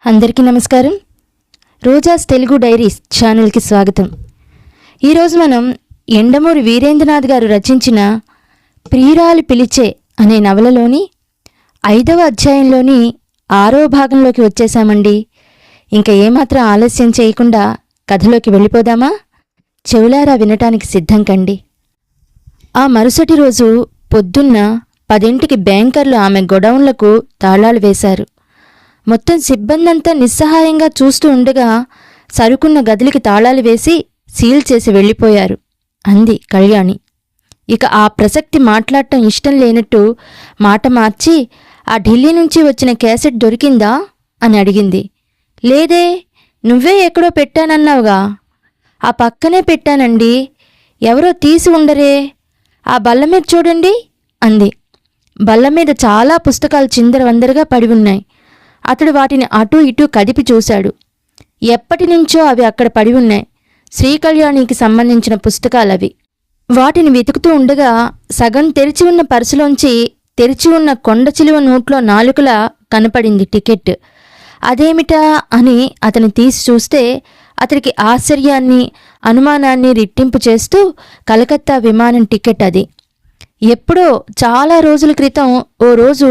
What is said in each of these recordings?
అందరికీ నమస్కారం. రోజాస్ తెలుగు డైరీస్ ఛానల్కి స్వాగతం. ఈరోజు మనం యండమూరి వీరేంద్రనాథ్ గారు రచించిన ప్రియురాలు పిలిచే అనే నవలలోని 5వ అధ్యాయంలోని 6వ భాగంలోకి వచ్చేసామండి. ఇంకా ఏమాత్రం ఆలస్యం చేయకుండా కథలోకి వెళ్ళిపోదామా? చెవులారా వినటానికి సిద్ధం కండి. ఆ మరుసటి రోజు పొద్దున్న 10ంటికి బ్యాంకర్లు ఆమె గొడౌన్లకు తాళాలు వేశారు. మొత్తం సిబ్బందంతా నిస్సహాయంగా చూస్తూ ఉండగా సరుకున్న గదిలికి తాళాలు వేసి సీల్ చేసి వెళ్ళిపోయారు అంది కళ్యాణి. ఇక ఆ ప్రసక్తి మాట్లాడటం ఇష్టం లేనట్టు మాట మార్చి, ఆ ఢిల్లీ నుంచి వచ్చిన క్యాసెట్ దొరికిందా అని అడిగింది. లేదే, నువ్వే ఎక్కడో పెట్టానన్నావుగా. ఆ పక్కనే పెట్టానండి, ఎవరో తీసి ఉండరే, ఆ బల్ల మీద చూడండి అంది. బల్ల మీద చాలా పుస్తకాలు చిందరవందరగా పడి ఉన్నాయి. అతడు వాటిని అటూ ఇటూ కదిపి చూశాడు. ఎప్పటినుంచో అవి అక్కడ పడి ఉన్నాయి. శ్రీకళ్యాణికి సంబంధించిన పుస్తకాలవి. వాటిని వెతుకుతూ ఉండగా సగం తెరిచి ఉన్న పర్సులోంచి తెరిచి ఉన్న కొండ చిలువ నోట్లో నాలుకలా కనపడింది టికెట్. అదేమిటా అని అతను తీసి చూస్తే అతడికి ఆశ్చర్యాన్ని అనుమానాన్ని రెట్టింపు చేస్తూ కలకత్తా విమానం టికెట్ అది. ఎప్పుడో చాలా రోజుల క్రితం ఓ రోజు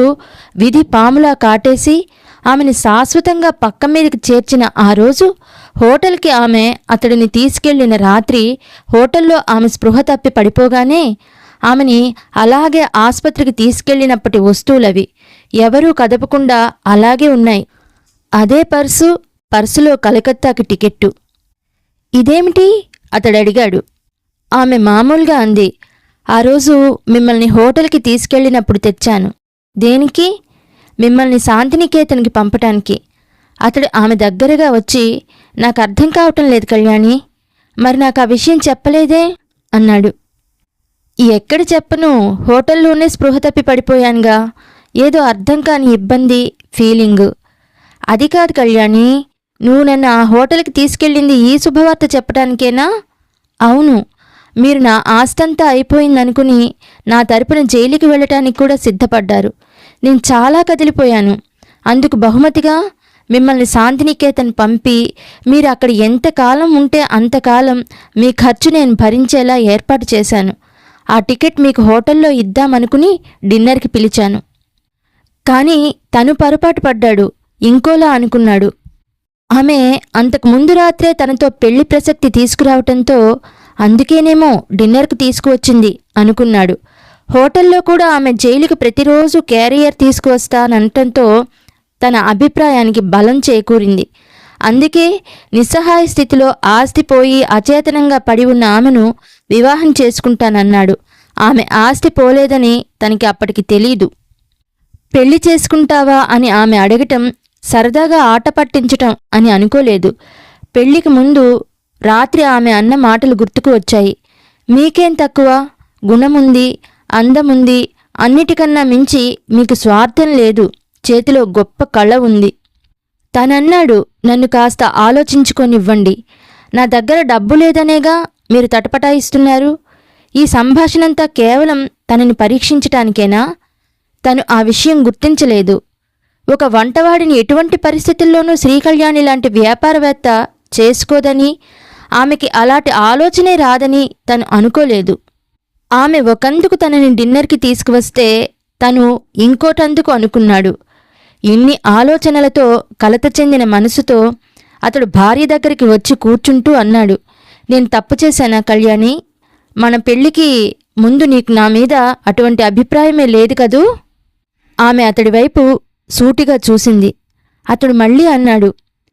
విధి పాములా కాటేసి ఆమెని శాశ్వతంగా పక్క మీదకి చేర్చిన ఆ రోజు హోటల్కి ఆమె అతడిని తీసుకెళ్లిన రాత్రి హోటల్లో ఆమె స్పృహ తప్పి పడిపోగానే ఆమెని అలాగే ఆసుపత్రికి తీసుకెళ్లినప్పటి వస్తువులవి ఎవరూ కదపకుండా అలాగే ఉన్నాయి. అదే పర్సులో కలకత్తాకి టికెట్టు. ఇదేమిటి అతడు అడిగాడు. ఆమె మామూలుగా అంది, ఆ రోజు మిమ్మల్ని హోటల్కి తీసుకెళ్లినప్పుడు తెచ్చాను. దేనికి? మిమ్మల్ని శాంతినికేతన్కి పంపటానికి. అతడు ఆమె దగ్గరగా వచ్చి, నాకు అర్థం కావటం లేదు కళ్యాణి, మరి నాకు ఆ విషయం చెప్పలేదే అన్నాడు. ఎక్కడ చెప్పను, హోటల్లోనే స్పృహ తప్పి పడిపోయానుగా. ఏదో అర్థం కాని ఇబ్బంది, ఫీలింగు. అది కాదు కళ్యాణి, నువ్వు నన్ను ఆ హోటల్కి తీసుకెళ్ళింది ఈ శుభవార్త చెప్పటానికేనా? అవును, మీరు నా ఆస్తంతా అయిపోయిందనుకుని నా తరపున జైలుకి వెళ్ళటానికి కూడా సిద్ధపడ్డారు. నేను చాలా కదిలిపోయాను. అందుకు బహుమతిగా మిమ్మల్ని శాంతినికేతన్ పంపి మీరు అక్కడ ఎంతకాలం ఉంటే అంతకాలం మీ ఖర్చు నేను భరించేలా ఏర్పాటు చేశాను. ఆ టికెట్ మీకు హోటల్లో ఇద్దామనుకుని డిన్నర్కి పిలిచాను. కానీ తను పొరపాటు పడ్డాడు, ఇంకోలా అనుకున్నాడు. ఆమె అంతకు ముందు రాత్రే తనతో పెళ్లి ప్రసక్తి తీసుకురావటంతో అందుకేనేమో డిన్నర్కు తీసుకువచ్చింది అనుకున్నాడు. హోటల్లో కూడా ఆమె జైలుకి ప్రతిరోజు క్యారియర్ తీసుకువస్తానంటంతో తన అభిప్రాయానికి బలం చేకూరింది. అందుకే నిస్సహాయ స్థితిలో ఆస్తి పోయి అచేతనంగా పడి ఉన్న ఆమెను వివాహం చేసుకుంటానన్నాడు. ఆమె ఆస్తి పోలేదని తనకి అప్పటికి తెలీదు. పెళ్లి చేసుకుంటావా అని ఆమె అడగటం సరదాగా ఆట పట్టించటం అని అనుకోలేదు. పెళ్లికి ముందు రాత్రి ఆమె అన్న మాటలు గుర్తుకు వచ్చాయి. మీకేం తక్కువ, గుణముంది, అందముంది, అన్నిటికన్నా మించి మీకు స్వార్థం లేదు, చేతిలో గొప్ప కళ ఉంది. తనన్నాడు, నన్ను కాస్త ఆలోచించుకొనివ్వండి. నా దగ్గర డబ్బు లేదనేగా మీరు తటపటాయిస్తున్నారు. ఈ సంభాషణంతా కేవలం తనని పరీక్షించటానికేనా? తను ఆ విషయం గుర్తించలేదు. ఒక వంటవాడిని ఎటువంటి పరిస్థితుల్లోనూ శ్రీకళ్యాణి లాంటి వ్యాపారవేత్త చేసుకోదని, ఆమెకి అలాంటి ఆలోచనే రాదని తను అనుకోలేదు. ఆమె ఒకందుకు తనని డిన్నర్కి తీసుకువస్తే తను ఇంకోటందుకు అనుకున్నాడు. ఇన్ని ఆలోచనలతో కలత చెందిన మనసుతో అతడు భార్య దగ్గరికి వచ్చి కూర్చుంటూ అన్నాడు, నేను తప్పు చేశానా కళ్యాణి? మన పెళ్లికి ముందు నీకు నా మీద అటువంటి అభిప్రాయమే లేదు కదూ? ఆమె అతడి వైపు సూటిగా చూసింది. అతడు మళ్ళీ అన్నాడు,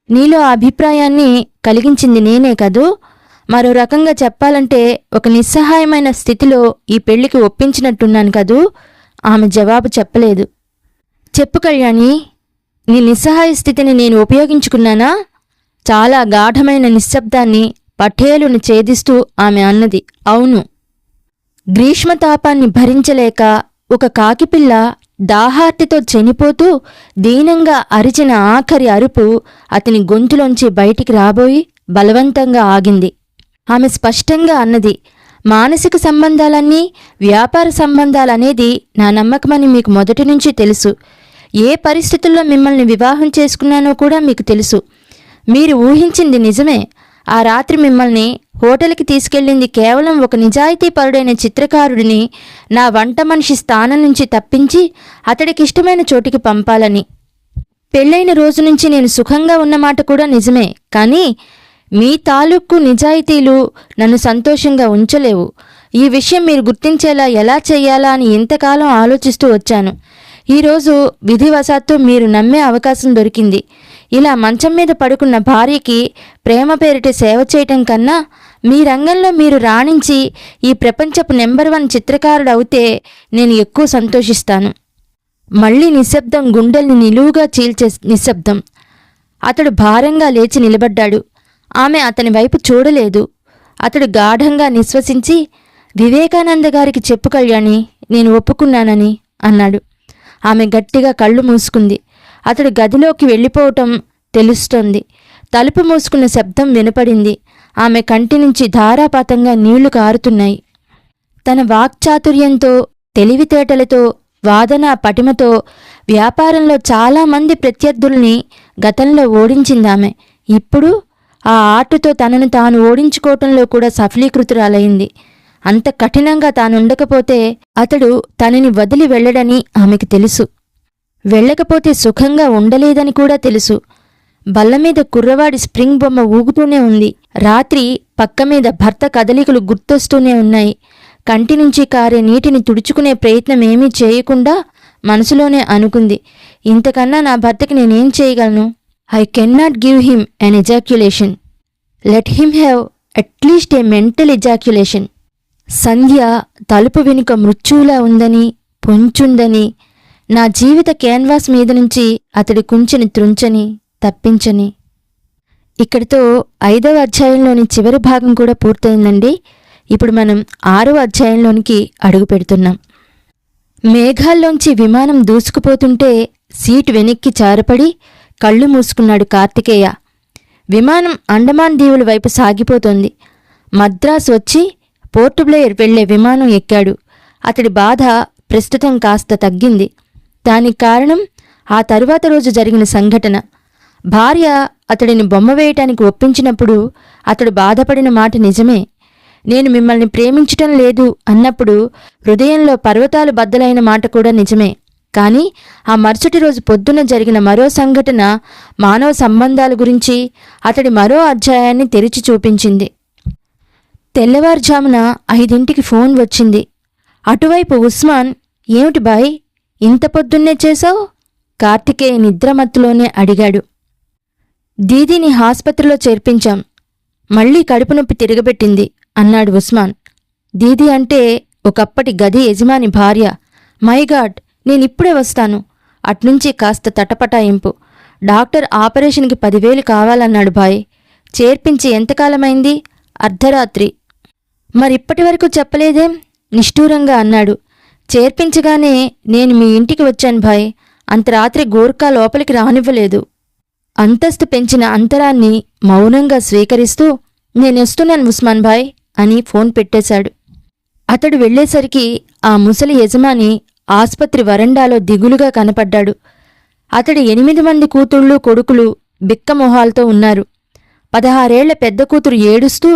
నీలో ఆ అభిప్రాయాన్ని కలిగించింది నేనే కదూ? మరో రకంగా చెప్పాలంటే ఒక నిస్సహాయమైన స్థితిలో ఈ పెళ్లికి ఒప్పించినట్టున్నాను కదూ? ఆమె జవాబు చెప్పలేదు. చెప్పు కళ్యాణి, నీ నిస్సహాయ స్థితిని నేను ఉపయోగించుకున్నానా? చాలా గాఢమైన నిశ్శబ్దాన్ని పఠేలును ఛేదిస్తూ ఆమె అన్నది. అవును. గ్రీష్మతాపాన్ని భరించలేక ఒక కాకిపిల్ల దాహార్తితో చనిపోతూ దీనంగా అరిచిన ఆఖరి అరుపు అతని గొంతులోంచి బయటికి రాబోయి బలవంతంగా ఆగింది. ఆమె స్పష్టంగా అన్నది, మానసిక సంబంధాలన్నీ వ్యాపార సంబంధాలనేది నా నమ్మకమని మీకు మొదటి నుంచి తెలుసు. ఏ పరిస్థితుల్లో మిమ్మల్ని వివాహం చేసుకున్నానో కూడా మీకు తెలుసు. మీరు ఊహించింది నిజమే. ఆ రాత్రి మిమ్మల్ని హోటల్కి తీసుకెళ్ళింది కేవలం ఒక నిజాయితీపరుడైన చిత్రకారుడిని నా వంట మనిషి స్థానం నుంచి తప్పించి అతడికిష్టమైన చోటికి పంపాలని. పెళ్ళైన రోజు నుంచి నేను సుఖంగా ఉన్నమాట కూడా నిజమే. కానీ మీ తాలూకు నిజాయితీలు నన్ను సంతోషంగా ఉంచలేవు. ఈ విషయం మీరు గుర్తించేలా ఎలా చెయ్యాలా అని ఇంతకాలం ఆలోచిస్తూ వచ్చాను. ఈరోజు విధివశాత్తు మీరు నమ్మే అవకాశం దొరికింది. ఇలా మంచం మీద పడుకున్న భార్యకి ప్రేమ పేరిట సేవ చేయటం కన్నా మీ రంగంలో మీరు రాణించి ఈ ప్రపంచపు నెంబర్ 1 చిత్రకారుడు అవుతే నేను ఎక్కువ సంతోషిస్తాను. మళ్ళీ నిశ్శబ్దం, గుండెల్ని నిలువుగా చీల్చే నిశ్శబ్దం. అతడు భారంగా లేచి నిలబడ్డాడు. ఆమె అతని వైపు చూడలేదు. అతడు గాఢంగా నిశ్వసించి, వివేకానంద గారికి చెప్పు కళ్యాణి, నేను ఒప్పుకున్నానని అన్నాడు. ఆమె గట్టిగా కళ్ళు మూసుకుంది. అతడు గదిలోకి వెళ్ళిపోవటం తెలుస్తోంది. తలుపు మూసుకున్న శబ్దం వినపడింది. ఆమె కంటి నుంచి ధారాపాతంగా నీళ్లు కారుతున్నాయి. తన వాక్చాతుర్యంతో, తెలివితేటలతో, వాదన పటిమతో వ్యాపారంలో చాలామంది ప్రత్యర్థుల్ని గతంలో ఓడించిందామె. ఇప్పుడు ఆ ఆటతో తనను తాను ఓడించుకోవటంలో కూడా సఫలీకృతురాలైంది. అంత కఠినంగా తానుండకపోతే అతడు తనని వదిలి వెళ్ళడని ఆమెకు తెలుసు. వెళ్ళకపోతే సుఖంగా ఉండలేదని కూడా తెలుసు. బల్లమీద కుర్రవాడి స్ప్రింగ్ బొమ్మ ఊగుతూనే ఉంది. రాత్రి పక్కమీద భర్త కదలికలు గుర్తొస్తూనే ఉన్నాయి. కంటి నుంచి కారే నీటిని తుడుచుకునే ప్రయత్నం ఏమీ చేయకుండా మనసులోనే అనుకుంది, ఇంతకన్నా నా భర్తకి నేనేం చేయగలను? I cannot give him an ejaculation. Let him have at least a mental ejaculation. సంధ్య తలుపు వెనుక మృత్యువులా ఉందని, పొంచుందని, నా జీవిత క్యాన్వాస్ మీద నుంచి అతడి కుంచెని త్రుంచని, తప్పించని. ఇక్కడితో 5వ అధ్యాయంలోని చివరి భాగం కూడా పూర్తయిందండి. ఇప్పుడు మనం 6వ అధ్యాయంలోనికి అడుగు పెడుతున్నాం. మేఘాల్లోంచి విమానం దూసుకుపోతుంటే సీటు వెనక్కి చారపడి కళ్ళు మూసుకున్నాడు కార్తికేయ. విమానం అండమాన్ దీవుల వైపు సాగిపోతోంది. మద్రాసు వచ్చి పోర్ట్ బ్లెయిర్ వెళ్లే విమానం ఎక్కాడు. అతడి బాధ ప్రస్తుతం కాస్త తగ్గింది. దానికి కారణం ఆ తరువాత రోజు జరిగిన సంఘటన. భార్య అతడిని బొమ్మ వేయటానికి ఒప్పించినప్పుడు అతడు బాధపడిన మాట నిజమే. నేను మిమ్మల్ని ప్రేమించటం లేదు అన్నప్పుడు హృదయంలో పర్వతాలు బద్దలైన మాట కూడా నిజమే. కానీ ఆ మరుసటి రోజు పొద్దున జరిగిన మరో సంఘటన మానవ సంబంధాల గురించి అతడి మరో అధ్యాయాన్ని తెరిచి చూపించింది. తెల్లవారుజామున 5ంటికి ఫోన్ వచ్చింది. అటువైపు ఉస్మాన్, ఏమిటి బాయ్ ఇంత పొద్దున్నే చేశావు? కార్తికేయ నిద్రమత్తులోనే అడిగాడు. దీదీని ఆస్పత్రిలో చేర్పించాం. మళ్లీ కడుపు నొప్పి తిరగబెట్టింది అన్నాడు ఉస్మాన్. దీదీ అంటే ఒకప్పటి గది యజమాని భార్య. మైగాడ్, నేనిప్పుడే వస్తాను. అట్నుంచి కాస్త తటపటాయింపు. డాక్టర్ ఆపరేషన్కి 10,000 కావాలన్నాడు బాయ్. చేర్పించి ఎంతకాలమైంది? అర్ధరాత్రి. మరిప్పటి వరకు చెప్పలేదేం? నిష్ఠూరంగా అన్నాడు. చేర్పించగానే నేను మీ ఇంటికి వచ్చాను భాయ్. అంత రాత్రి గోర్ఖా లోపలికి రానివ్వలేదు. అంతస్తు పెంచిన అంతరాన్ని మౌనంగా స్వీకరిస్తూ, నేనొస్తున్నాను ఉస్మాన్ భాయ్ అని ఫోన్ పెట్టేశాడు. అతడు వెళ్లేసరికి ఆ ముసలి యజమాని ఆస్పత్రి వరండాలో దిగులుగా కనపడ్డాడు. అతడి 8 మంది కూతుళ్ళు కొడుకులు బిక్కమొహాలతో ఉన్నారు. 16 ఏళ్ల పెద్ద కూతురు ఏడుస్తూ,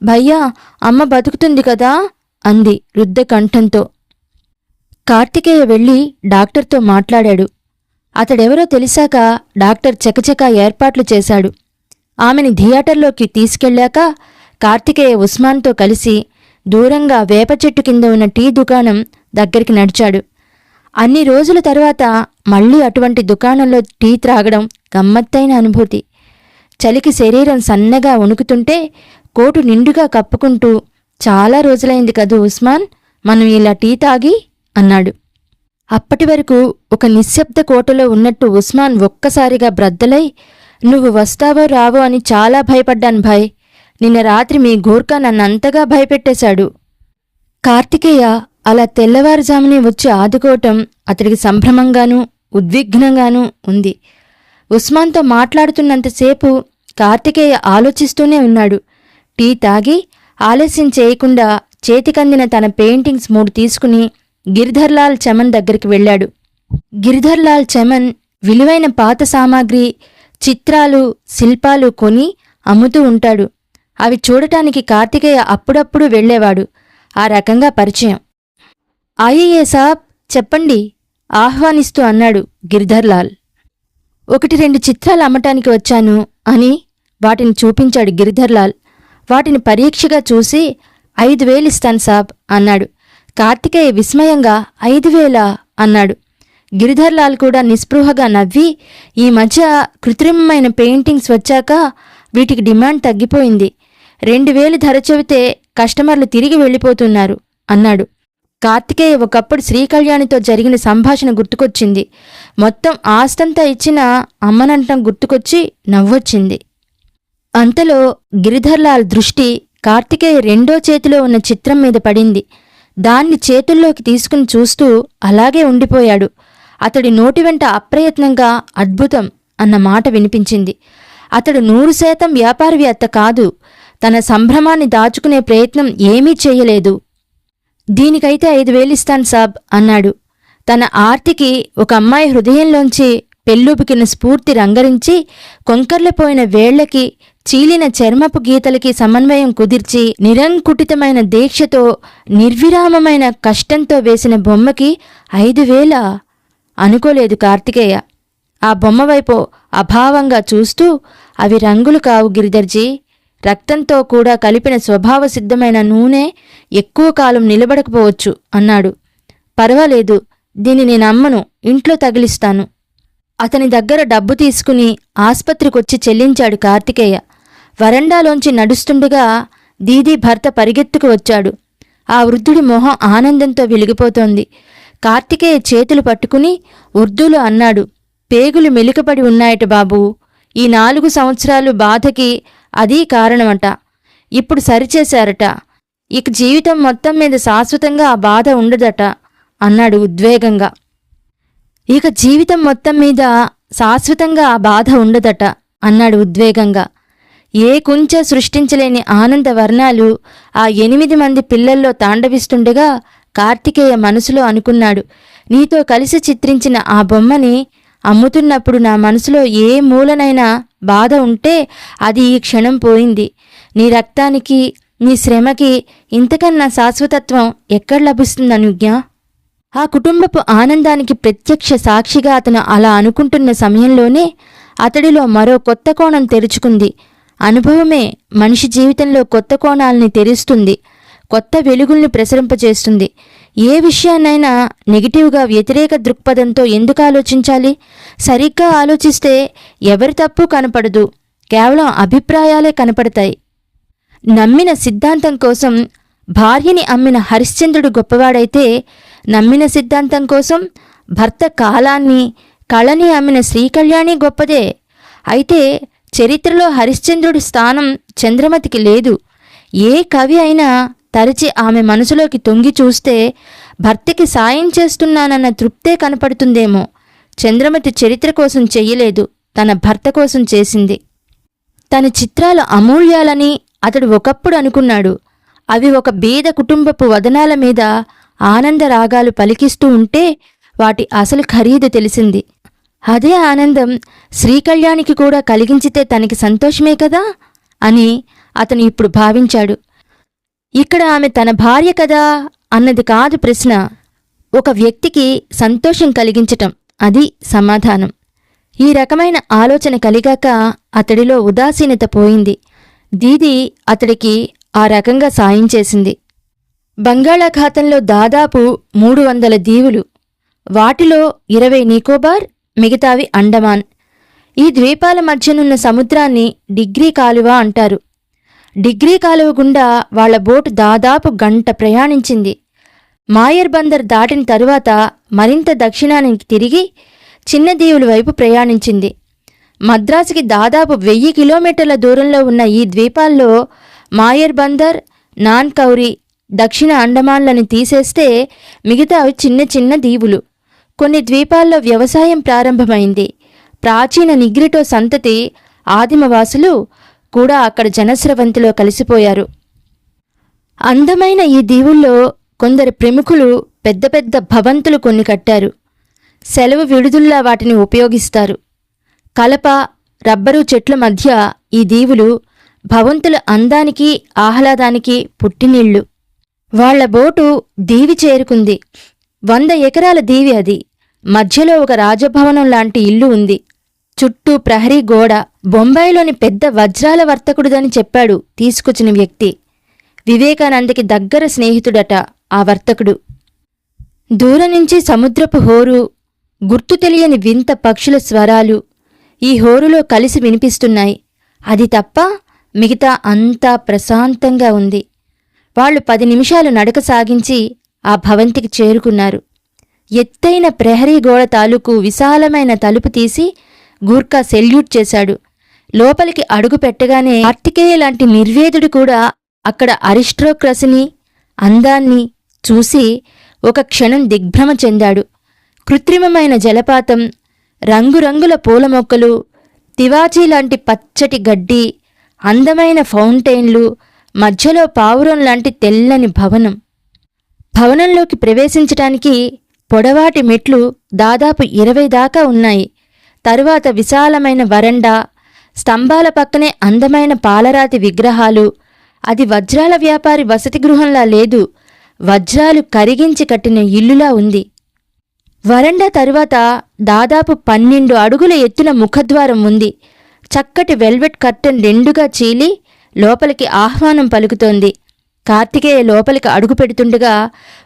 భయ్యా అమ్మ బతుకుతుంది కదా అంది రుద్ధ కంఠంతో. కార్తికేయ వెళ్ళి డాక్టర్తో మాట్లాడాడు. అతడెవరో తెలిసాక డాక్టర్ చకచకా ఏర్పాట్లు చేశాడు. ఆమెని థియేటర్లోకి తీసుకెళ్లాక కార్తికేయ ఉస్మాన్తో కలిసి దూరంగా వేప చెట్టు కింద ఉన్న టీ దుకాణం దగ్గరికి నడిచాడు. అన్ని రోజుల తర్వాత మళ్లీ అటువంటి దుకాణంలో టీ త్రాగడం గమ్మత్తైన అనుభూతి. చలికి శరీరం సన్నగా వణుకుతుంటే కోటు నిండుగా కప్పుకుంటూ, చాలా రోజులైంది కదూ ఉస్మాన్, మనం ఇలా టీ తాగి అన్నాడు. అప్పటి వరకు ఒక నిశ్శబ్ద కోటలో ఉన్నట్టు ఉస్మాన్ ఒక్కసారిగా బ్రద్దలై, నువ్వు వస్తావో రావో అని చాలా భయపడ్డాను భాయ్. నిన్న రాత్రి మీ గోర్ఖా నన్నంతగా భయపెట్టేశాడు. కార్తికేయ అలా తెల్లవారుజామునే వచ్చి ఆదుకోవటం అతడికి సంభ్రమంగానూ ఉద్విగ్నంగానూ ఉంది. ఉస్మాన్తో మాట్లాడుతున్నంతసేపు కార్తికేయ ఆలోచిస్తూనే ఉన్నాడు. టీ తాగి ఆలస్యం చేయకుండా చేతికందిన తన పెయింటింగ్స్ 3 తీసుకుని గిరిధర్లాల్ చమన్ దగ్గరికి వెళ్ళాడు. గిరిధర్లాల్ చమన్ విలువైన పాత సామాగ్రి, చిత్రాలు, శిల్పాలు కొని అమ్ముతూ ఉంటాడు. అవి చూడటానికి కార్తికేయ అప్పుడప్పుడు వెళ్ళేవాడు. ఆ రకంగా పరిచయం. ఆయియే సాబ్, చెప్పండి ఆహ్వానిస్తూ అన్నాడు గిరిధర్లాల్. 1-2 చిత్రాలు అమ్మటానికి వచ్చాను అని వాటిని చూపించాడు గిరిధర్లాల్. వాటిని పరీక్షగా చూసి 5,000 ఇస్తాను సాబ్ అన్నాడు. కార్తికేయ విస్మయంగా 5,000 అన్నాడు. గిరిధర్లాల్ కూడా నిస్పృహగా నవ్వి, ఈ మధ్య కృత్రిమమైన పెయింటింగ్స్ వచ్చాక వీటికి డిమాండ్ తగ్గిపోయింది. 2,000 ధర చెబితే కస్టమర్లు తిరిగి వెళ్ళిపోతున్నారు అన్నాడు. కార్తికేయ ఒకప్పుడు శ్రీకళ్యాణితో జరిగిన సంభాషణ గుర్తుకొచ్చింది. మొత్తం ఆస్తంతా ఇచ్చిన అమ్మనంటం గుర్తుకొచ్చి నవ్వొచ్చింది. అంతలో గిరిధర్లాల్ దృష్టి కార్తికేయ రెండో చేతిలో ఉన్న చిత్రం మీద పడింది. దాన్ని చేతుల్లోకి తీసుకుని చూస్తూ అలాగే ఉండిపోయాడు. అతడి నోటి వెంట అప్రయత్నంగా అద్భుతం అన్న మాట వినిపించింది. అతడు 100% వ్యాపారవేత్త కాదు. తన సంభ్రమాన్ని దాచుకునే ప్రయత్నం ఏమీ చెయ్యలేదు. దీనికైతే 5,000 ఇస్తాను సాబ్ అన్నాడు. తన ఆర్తికి ఒక అమ్మాయి హృదయంలోంచి పెళ్ళుబికిన స్ఫూర్తి రంగరించి, కొంకర్లపోయిన వేళ్లకి, చీలిన చర్మపు గీతలకి సమన్వయం కుదిర్చి, నిరంకుటితమైన దీక్షతో, నిర్విరామమైన కష్టంతో వేసిన బొమ్మకి 5,000 అనుకోలేదు కార్తికేయ. ఆ బొమ్మవైపు అభావంగా చూస్తూ, అవి రంగులు కావు గిరిధర్జీ, రక్తంతో కూడా కలిపిన స్వభావసిద్ధమైన నూనె ఎక్కువ కాలం నిలబడకపోవచ్చు అన్నాడు. పర్వాలేదు, దీన్ని నేనమ్మను, ఇంట్లో తగిలిస్తాను. అతని దగ్గర డబ్బు తీసుకుని ఆస్పత్రికొచ్చి చెల్లించాడు కార్తికేయ. వరండాలోంచి నడుస్తుండగా దీదీ భర్త పరిగెత్తుకు వచ్చాడు. ఆ వృద్ధుడి మొహం ఆనందంతో వెలిగిపోతోంది. కార్తికేయ చేతులు పట్టుకుని ఉర్దూలో అన్నాడు, పేగులు మెలికపడి ఉన్నాయట బాబూ, ఈ 4 సంవత్సరాలు బాధకి అదీ కారణమట. ఇప్పుడు సరిచేశారట. ఇక జీవితం మొత్తం మీద శాశ్వతంగా ఆ బాధ ఉండదట అన్నాడు ఉద్వేగంగా. ఇక జీవితం మొత్తం మీద శాశ్వతంగా ఆ బాధ ఉండదట అన్నాడు ఉద్వేగంగా. ఏ కుంచ సృష్టించలేని ఆనంద వర్ణాలు ఆ 8 మంది పిల్లల్లో తాండవిస్తుండగా కార్తికేయ మనసులో అనుకున్నాడు, నీతో కలిసి చిత్రించిన ఆ బొమ్మని అమ్ముతున్నప్పుడు నా మనసులో ఏ మూలనైనా బాధ ఉంటే అది ఈ క్షణం పోయింది. నీ రక్తానికి, నీ శ్రమకి ఇంతకన్నా శాశ్వతత్వం ఎక్కడ లభిస్తుంది అనుజ్ఞ? ఆ కుటుంబపు ఆనందానికి ప్రత్యక్ష సాక్షిగా అతను అలా అనుకుంటున్న సమయంలోనే అతడిలో మరో కొత్త కోణం తెరుచుకుంది. అనుభవమే మనిషి జీవితంలో కొత్త కోణాలని తెరుస్తుంది, కొత్త వెలుగుల్ని ప్రసరింపచేస్తుంది. ఏ విషయాన్నైనా నెగిటివ్గా, వ్యతిరేక దృక్పథంతో ఎందుకు ఆలోచించాలి? సరిగ్గా ఆలోచిస్తే ఎవరి తప్పు కనపడదు, కేవలం అభిప్రాయాలే కనపడతాయి. నమ్మిన సిద్ధాంతం కోసం భార్యని అమ్మిన హరిశ్చంద్రుడు గొప్పవాడైతే, నమ్మిన సిద్ధాంతం కోసం భర్త కాలాన్ని, కళని అమ్మిన శ్రీకళ్యాణి గొప్పదే. అయితే చరిత్రలో హరిశ్చంద్రుడి స్థానం చంద్రమతికి లేదు. ఏ కవి అయినా తరచి ఆమె మనసులోకి తొంగి చూస్తే భర్తకి సాయం చేస్తున్నానన్న తృప్తే కనపడుతుందేమో. చంద్రమతి చరిత్ర కోసం చెయ్యలేదు, తన భర్త కోసం చేసింది. తన చిత్రాలు అమూల్యాలని అతడు ఒకప్పుడు అనుకున్నాడు. అవి ఒక బీద కుటుంబపు వదనాల మీద ఆనంద రాగాలు పలికిస్తూ ఉంటే వాటి అసలు ఖరీదు తెలిసింది. అదే ఆనందం శ్రీకళ్యాణికి కూడా కలిగించితే తనకి సంతోషమే కదా అని అతను ఇప్పుడు భావించాడు. ఇక్కడ ఆమె తన భార్య కదా అన్నది కాదు ప్రశ్న, ఒక వ్యక్తికి సంతోషం కలిగించటం, అది సమాధానం. ఈ రకమైన ఆలోచన కలిగాక అతడిలో ఉదాసీనత పోయింది. దీది అతడికి ఆ రకంగా సాయం చేసింది. బంగాళాఖాతంలో దాదాపు 300 దీవులు, వాటిలో 20 నికోబార్, మిగతావి అండమాన్. ఈ ద్వీపాల మధ్యనున్న సముద్రాన్ని డిగ్రీ కాలువ అంటారు. డిగ్రీ కాలువ గుండా వాళ్ల బోటు దాదాపు 1 గంట ప్రయాణించింది. మాయర్ బందర్ దాటిన తరువాత మరింత దక్షిణానికి తిరిగి చిన్న దీవుల వైపు ప్రయాణించింది. మద్రాసుకి దాదాపు 1000 కిలోమీటర్ల దూరంలో ఉన్న ఈ ద్వీపాల్లో మాయర్ బందర్, నాన్కౌరీ, దక్షిణ అండమాన్లను తీసేస్తే మిగతావి చిన్న చిన్న దీవులు. కొన్ని ద్వీపాల్లో వ్యవసాయం ప్రారంభమైంది. ప్రాచీన నిగ్రిటో సంతతి ఆదిమవాసులు కూడా అక్కడ జనస్రవంతిలో కలిసిపోయారు. అందమైన ఈ దీవుల్లో కొందరు ప్రముఖులు పెద్ద పెద్ద భవంతులు కొన్ని కట్టారు. సెలవు విడుదల్లా వాటిని ఉపయోగిస్తారు. కలప, రబ్బరు చెట్ల మధ్య ఈ దీవులు భవంతుల అందానికి, ఆహ్లాదానికి పుట్టినిళ్ళు. వాళ్ల బోటు దీవి చేరుకుంది. 100 ఎకరాల దీవి అది. మధ్యలో ఒక రాజభవనం లాంటి ఇల్లు ఉంది. చుట్టూ ప్రహరీ గోడ. బొంబాయిలోని పెద్ద వజ్రాల వర్తకుడిదని చెప్పాడు తీసుకొచ్చిన వ్యక్తి. వివేకానందకి దగ్గర స్నేహితుడట ఆ వర్తకుడు. దూరం నుంచి సముద్రపు హోరు, గుర్తు తెలియని వింత పక్షుల స్వరాలు ఈ హోరులో కలిసి వినిపిస్తున్నాయి. అది తప్ప మిగతా అంతా ప్రశాంతంగా ఉంది. వాళ్లు 10 నిమిషాలు నడక సాగించి ఆ భవంతికి చేరుకున్నారు. ఎత్తైన ప్రహరీ గోడ తాలూకు విశాలమైన తలుపు తీసి గూర్ఖా సెల్యూట్ చేశాడు. లోపలికి అడుగు పెట్టగానే కార్తికేయ లాంటి నిర్వేదుడు కూడా అక్కడ అరిస్ట్రోక్రసీని, అందాన్ని చూసి ఒక క్షణం దిగ్భ్రమ చెందాడు. కృత్రిమమైన జలపాతం, రంగురంగుల పూల మొక్కలు, తివాచీలాంటి పచ్చటి గడ్డి, అందమైన ఫౌంటైన్లు, మధ్యలో పావురం లాంటి తెల్లని భవనం. భవనంలోకి ప్రవేశించటానికి పొడవాటి మెట్లు దాదాపు 20 దాకా ఉన్నాయి. తరువాత విశాలమైన వరండా, స్తంభాల పక్కనే అందమైన పాలరాతి విగ్రహాలు. అది వజ్రాల వ్యాపారి వసతి గృహంలా లేదు, వజ్రాలు కరిగించి కట్టిన ఇల్లులా ఉంది. వరండా తరువాత దాదాపు 12 అడుగుల ఎత్తున ముఖద్వారం ఉంది. చక్కటి వెల్వెట్ కర్టెన్ 2గా చీలి లోపలికి ఆహ్వానం పలుకుతోంది. కార్తికేయ లోపలికి అడుగు పెడుతుండగా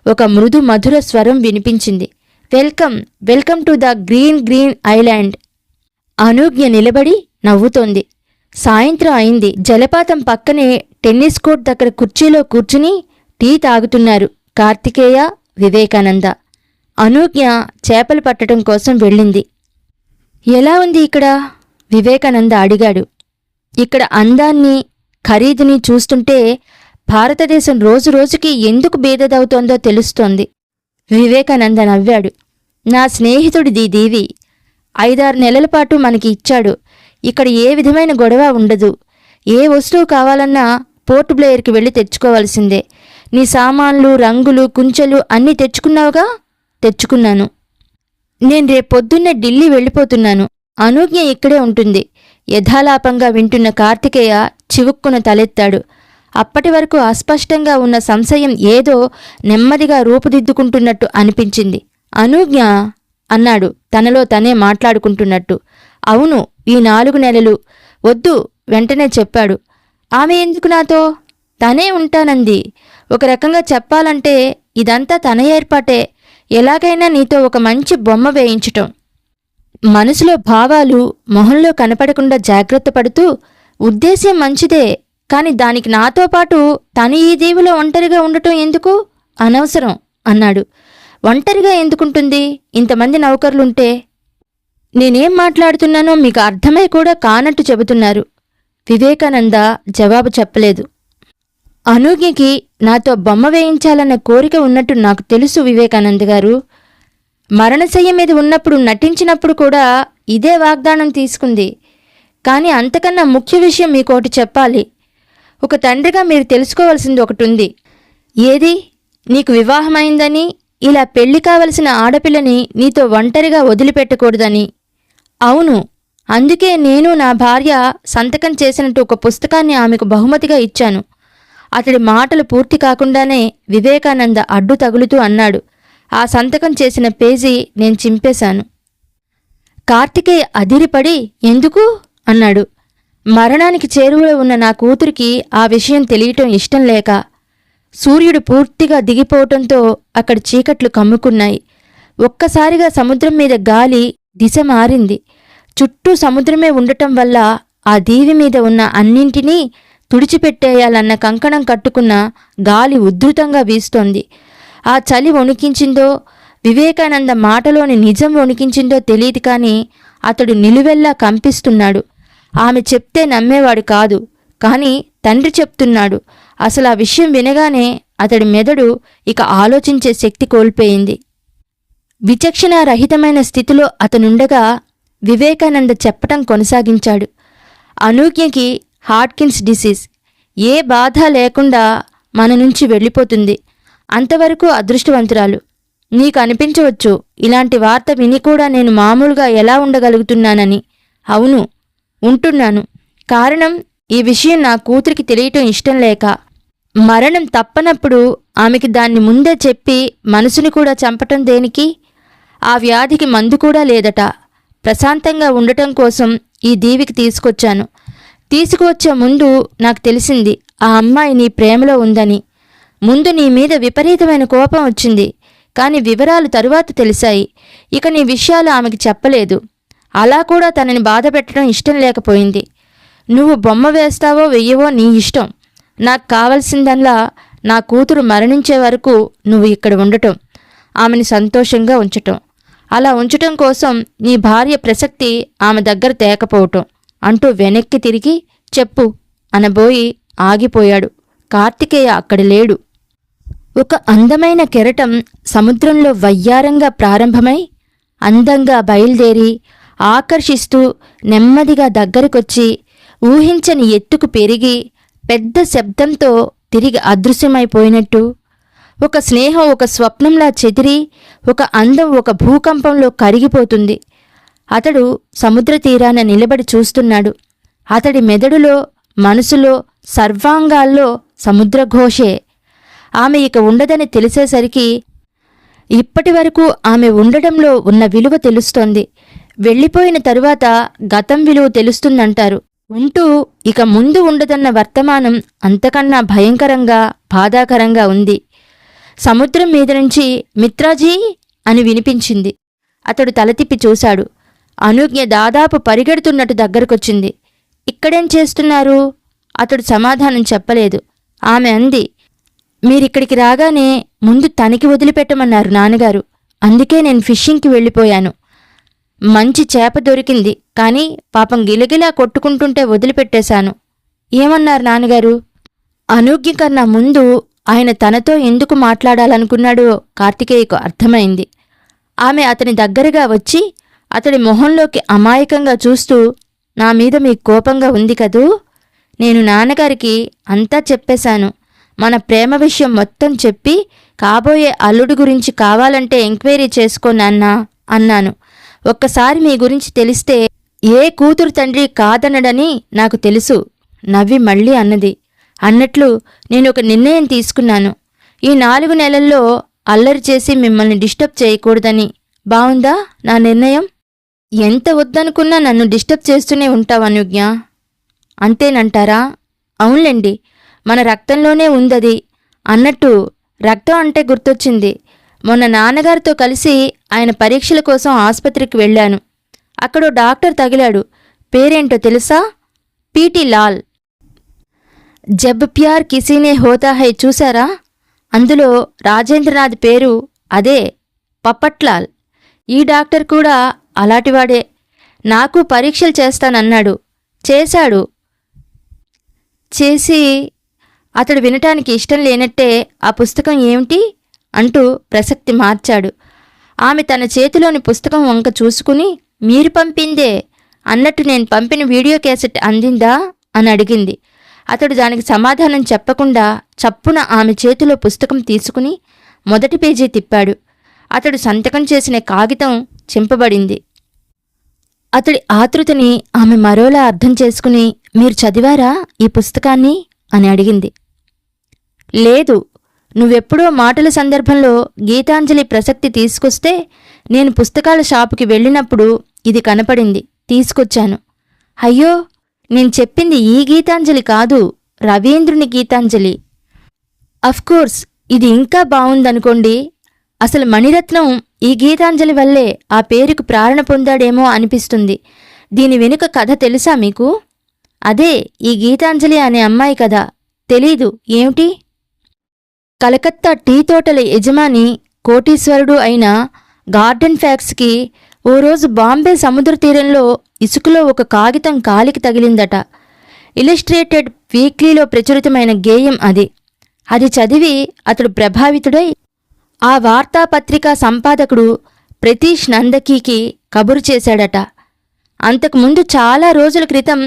ఒక మృదు మధుర స్వరం వినిపించింది. Welcome, welcome to the green island. Anujna నిలబడి నవ్వుతోంది. సాయంత్రం అయింది. జలపాతం పక్కనే టెన్నిస్ కోర్ట్ దగ్గర కుర్చీలో కూర్చుని టీ తాగుతున్నారు కార్తికేయ, వివేకానంద. అనూజ్ఞ చేపలు పట్టడం కోసం వెళ్ళింది. ఎలా ఉంది ఇక్కడ? వివేకానంద అడిగాడు. ఇక్కడ అందాన్ని, ఖరీదుని చూస్తుంటే భారతదేశం రోజురోజుకి ఎందుకు బేదదవుతోందో తెలుస్తోంది. వివేకానంద నవ్వాడు. నా స్నేహితుడిది దీవి. 5-6 నెలల పాటు మనకి ఇచ్చాడు. ఇక్కడ ఏ విధమైన గొడవ ఉండదు. ఏ వస్తువు కావాలన్నా పోర్ట్ బ్లెయిర్కి వెళ్ళి తెచ్చుకోవాల్సిందే. నీ సామాన్లు, రంగులు, కుంచెలు అన్నీ తెచ్చుకున్నావుగా? తెచ్చుకున్నాను. నేను రేపొద్దున్నే ఢిల్లీ వెళ్ళిపోతున్నాను. అనూజ్ఞ ఇక్కడే ఉంటుంది. యథాలాపంగా వింటున్న కార్తికేయ చివుక్కున తలెత్తాడు. అప్పటి వరకు అస్పష్టంగా ఉన్న సంశయం ఏదో నెమ్మదిగా రూపుదిద్దుకుంటున్నట్టు అనిపించింది. అనూజ్ఞ అన్నాడు తనలో తనే మాట్లాడుకుంటున్నట్టు. అవును, ఈ 4 నెలలు. వద్దు, వెంటనే చెప్పాడు. ఆమె ఎందుకు నాతో? తనే ఉంటానంది. ఒక రకంగా చెప్పాలంటే ఇదంతా తన ఏర్పాటే. ఎలాగైనా నీతో ఒక మంచి బొమ్మ వేయించటం. మనసులో భావాలు మొహంలో కనపడకుండా జాగ్రత్త పడుతూ, ఉద్దేశ్యం మంచిదే, కాని దానికి నాతో పాటు తను ఈ దీవిలో ఒంటరిగా ఉండటం ఎందుకు? అనవసరం అన్నాడు. ఒంటరిగా ఎందుకుంటుంది? ఇంతమంది నౌకర్లుంటే. నేనేం మాట్లాడుతున్నానో మీకు అర్థమై కూడా కానట్టు చెబుతున్నారు. వివేకానంద జవాబు చెప్పలేదు. అనూజ్ఞకి నాతో బొమ్మ వేయించాలన్న కోరిక ఉన్నట్టు నాకు తెలుసు వివేకానంద గారు. మరణశయ్య మీద ఉన్నప్పుడు నటించినప్పుడు కూడా ఇదే వాగ్దానం తీసుకుంది. కానీ అంతకన్నా ముఖ్య విషయం మీకోటి చెప్పాలి. ఒక తండ్రిగా మీరు తెలుసుకోవలసింది ఒకటుంది. ఏది? నీకు వివాహమైందని, ఇలా పెళ్లి కావలసిన ఆడపిల్లని నీతో ఒంటరిగా వదిలిపెట్టకూడదని. అవును, అందుకే నేను నా భార్య సంతకం చేసినట్టు ఒక పుస్తకాన్ని ఆమెకు బహుమతిగా ఇచ్చాను. అతడి మాటలు పూర్తి కాకుండానే వివేకానంద అడ్డు తగులుతూ అన్నాడు. ఆ సంతకం చేసిన పేజీ నేను చింపేశాను. కార్తికేయ అదిరిపడి ఎందుకు అన్నాడు. మరణానికి చేరువలో ఉన్న నా కూతురికి ఆ విషయం తెలియటం ఇష్టం లేక. సూర్యుడు పూర్తిగా దిగిపోవటంతో అక్కడ చీకట్లు కమ్ముకున్నాయి. ఒక్కసారిగా సముద్రం మీద గాలి దిశ మారింది. చుట్టూ సముద్రమే ఉండటం వల్ల ఆ దీవి మీద ఉన్న అన్నింటినీ తుడిచిపెట్టేయాలన్న కంకణం కట్టుకున్న గాలి ఉద్ధృతంగా వీస్తోంది. ఆ చలి వణికించిందో, వివేకానంద మాటలోని నిజం వణికించిందో తెలియదు కానీ అతడు నిలువెల్లా కంపిస్తున్నాడు. ఆమె చెప్తే నమ్మేవాడు కాదు, కానీ తండ్రి చెప్తున్నాడు. అసలు ఆ విషయం వినగానే అతడి మెదడు ఇక ఆలోచించే శక్తి కోల్పోయింది. విచక్షణారహితమైన స్థితిలో అతనుండగా వివేకానంద చెప్పటం కొనసాగించాడు. అనూజ్ఞకి హార్కిన్స్ డిసీజ్. ఏ బాధ లేకుండా మన నుంచి వెళ్ళిపోతుంది. అంతవరకు అదృష్టవంతురాలు. నీకు అనిపించవచ్చు ఇలాంటి వార్త విని కూడా నేను మామూలుగా ఎలా ఉండగలుగుతున్నానని. అవును, ఉంటున్నాను. కారణం, ఈ విషయం నా కూతురికి తెలియటం ఇష్టం లేక. మరణం తప్పనప్పుడు ఆమెకి దాన్ని ముందే చెప్పి మనసుని కూడా చంపటం దేనికి? ఆ వ్యాధికి మందు కూడా లేదట. ప్రశాంతంగా ఉండటం కోసం ఈ దీవికి తీసుకొచ్చాను. తీసుకువచ్చే ముందు నాకు తెలిసింది ఆ అమ్మాయి నీ ప్రేమలో ఉందని. ముందు నీ మీద విపరీతమైన కోపం వచ్చింది, కాని వివరాలు తరువాత తెలిసాయి. ఇక నీ విషయాలు ఆమెకి చెప్పలేదు. అలా కూడా తనని బాధ పెట్టడం ఇష్టం లేకపోయింది. నువ్వు బొమ్మ వేస్తావో వెయ్యవో నీ ఇష్టం. నాకు కావలసిందల్లా నా కూతురు మరణించే వరకు నువ్వు ఇక్కడ ఉండటం, ఆమెని సంతోషంగా ఉంచటం. అలా ఉంచటం కోసం నీ భార్య ప్రసక్తి ఆమె దగ్గర తేకపోవటం అంటూ వెనక్కి తిరిగి చెప్పు అనబోయి ఆగిపోయాడు. కార్తికేయ అక్కడ లేడు. ఒక అందమైన కెరటం సముద్రంలో వయ్యారంగా ప్రారంభమై అందంగా బయలుదేరి ఆకర్షిస్తూ నెమ్మదిగా దగ్గరకొచ్చి ఊహించని ఎత్తుకు పెరిగి పెద్ద శబ్దంతో తిరిగి అదృశ్యమైపోయినట్టు, ఒక స్నేహం ఒక స్వప్నంలా చెదిరి, ఒక అందం ఒక భూకంపంలో కరిగిపోతుంది. అతడు సముద్ర తీరాన నిలబడి చూస్తున్నాడు. అతడి మెదడులో, మనసులో, సర్వాంగాల్లో సముద్రఘోషే. ఆమె ఇక ఉండదని తెలిసేసరికి ఇప్పటి వరకు ఆమె ఉండడంలో ఉన్న విలువ తెలుస్తోంది. వెళ్ళిపోయిన తరువాత గతం విలువ తెలుస్తుందంటారు. ఉంటూ ఇక ముందు ఉండదన్న వర్తమానం అంతకన్నా భయంకరంగా, బాధాకరంగా ఉంది. సముద్రం మీద నుంచి మిత్రాజీ అని వినిపించింది. అతడు తల తిప్పి చూశాడు. అనూజ్ఞ దాదాపు పరిగెడుతున్నట్టు దగ్గరకొచ్చింది. ఇక్కడేం చేస్తున్నారు? అతడు సమాధానం చెప్పలేదు. ఆమె అంది, మీరిక్కడికి రాగానే ముందు తనకి వదిలిపెట్టమన్నారు నాన్నగారు. అందుకే నేను ఫిషింగ్కి వెళ్ళిపోయాను. మంచి చేప దొరికింది, కానీ పాపం గిలగిలా కొట్టుకుంటుంటే వదిలిపెట్టేశాను. ఏమన్నారు నాన్నగారు? అనూజ్ఞ కన్నా ముందు ఆయన తనతో ఎందుకు మాట్లాడాలనుకున్నాడో కార్తికేయకు అర్థమైంది. ఆమె అతని దగ్గరగా వచ్చి అతడి మొహంలోకి అమాయకంగా చూస్తూ, నా మీద మీకు కోపంగా ఉంది కదూ? నేను నాన్నగారికి అంతా చెప్పేశాను. మన ప్రేమ విషయం మొత్తం చెప్పి కాబోయే అల్లుడి గురించి కావాలంటే ఎంక్వైరీ చేసుకో నాన్నా అన్నాను. ఒక్కసారి మీ గురించి తెలిస్తే ఏ కూతురు తండ్రి కాదనడని నాకు తెలుసు. నవ్వి మళ్ళీ అన్నది. అన్నట్లు నేను ఒక నిర్ణయం తీసుకున్నాను. ఈ 4 నెలల్లో అల్లరి చేసి మిమ్మల్ని డిస్టర్బ్ చేయకూడదని. బావుందా నా నిర్ణయం? ఎంత వద్దనుకున్నా నన్ను డిస్టర్బ్ చేస్తూనే ఉంటావు అనుజ్ఞ. అంతేనంటారా? అవునులేండి, మన రక్తంలోనే ఉందది. అన్నట్టు రక్తం అంటే గుర్తొచ్చింది. మొన్న నాన్నగారితో కలిసి ఆయన పరీక్షల కోసం ఆసుపత్రికి వెళ్ళాను. అక్కడో డాక్టర్ తగిలాడు. పేరేంటో తెలుసా? పీటీ లాల్. జబ్ ప్యార్ కిసీనే హోతా హై చూశారా? అందులో రాజేంద్రనాథ్ పేరు అదే, పప్పట్లాల్. ఈ డాక్టర్ కూడా అలాంటివాడే. నాకు పరీక్షలు చేస్తానన్నాడు. చేశాడు. చేసి అతడు వినటానికి ఇష్టం లేనట్టే ఆ పుస్తకం ఏమిటి అంటూ ప్రసక్తి మార్చాడు. ఆమె తన చేతిలోని పుస్తకం వంక చూసుకుని, మీరు పంపిందే అన్నట్టు నేను పంపిన వీడియో క్యాసెట్ అందిందా అని అడిగింది. అతడు దానికి సమాధానం చెప్పకుండా చప్పున ఆమె చేతిలో పుస్తకం తీసుకుని మొదటి పేజీ తిప్పాడు. అతడు సంతకం చేసిన కాగితం చింపబడింది. అతడి ఆతృతని ఆమె మరోలా అర్థం చేసుకుని, మీరు చదివారా ఈ పుస్తకాన్ని అని అడిగింది. లేదు, నువ్వెప్పుడో మాటల సందర్భంలో గీతాంజలి ప్రసక్తి తీసుకొస్తే నేను పుస్తకాల షాపుకి వెళ్ళినప్పుడు ఇది కనపడింది, తీసుకొచ్చాను. అయ్యో, నేను చెప్పింది ఈ గీతాంజలి కాదు, రవీంద్రుని గీతాంజలి. అఫ్కోర్స్ ఇది ఇంకా బావుందనుకోండి. అసలు మణిరత్నం ఈ గీతాంజలి వల్లే ఆ పేరుకు ప్రేరణ పొందాడేమో అనిపిస్తుంది. దీని వెనుక కథ తెలుసా మీకు? అదే ఈ గీతాంజలి అనే అమ్మాయి కథ. తెలీదు ఏమిటి? కలకత్తా టీ తోటల యజమాని కోటీశ్వరుడు అయిన గార్డెన్ ఫ్యాక్స్కి ఓ రోజు బాంబే సముద్ర తీరంలో ఇసుకలో ఒక కాగితం కాలికి తగిలిందట. ఇలిస్ట్రేటెడ్ వీక్లీలో ప్రచురితమైన గేయం అది. అది చదివి అతడు ప్రభావితుడై ఆ వార్తాపత్రికా సంపాదకుడు ప్రతీష్ నందకీకి కబురు చేశాడట. అంతకుముందు చాలా రోజుల క్రితం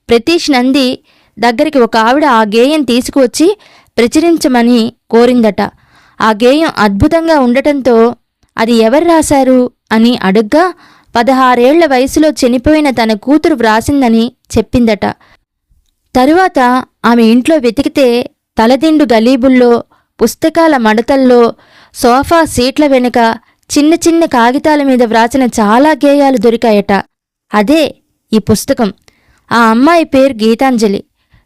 ప్రతీష్ నంది దగ్గరికి ఒక ఆవిడ ఆ గేయం తీసుకువచ్చి ప్రచురించమని కోరిందట. ఆ గేయం అద్భుతంగా ఉండటంతో అది ఎవరు రాశారు అని అడుగ్గా 16 ఏళ్ల వయసులో చనిపోయిన తన కూతురు వ్రాసిందని చెప్పిందట. తరువాత ఆమె ఇంట్లో వెతికితే తలదిండు గలీబుల్లో, పుస్తకాల మడతల్లో, సోఫా సీట్ల వెనుక చిన్న చిన్న కాగితాల మీద వ్రాసిన చాలా గేయాలు దొరికాయట. అదే ఈ పుస్తకం. ఆ అమ్మాయి పేరు గీతాంజలి.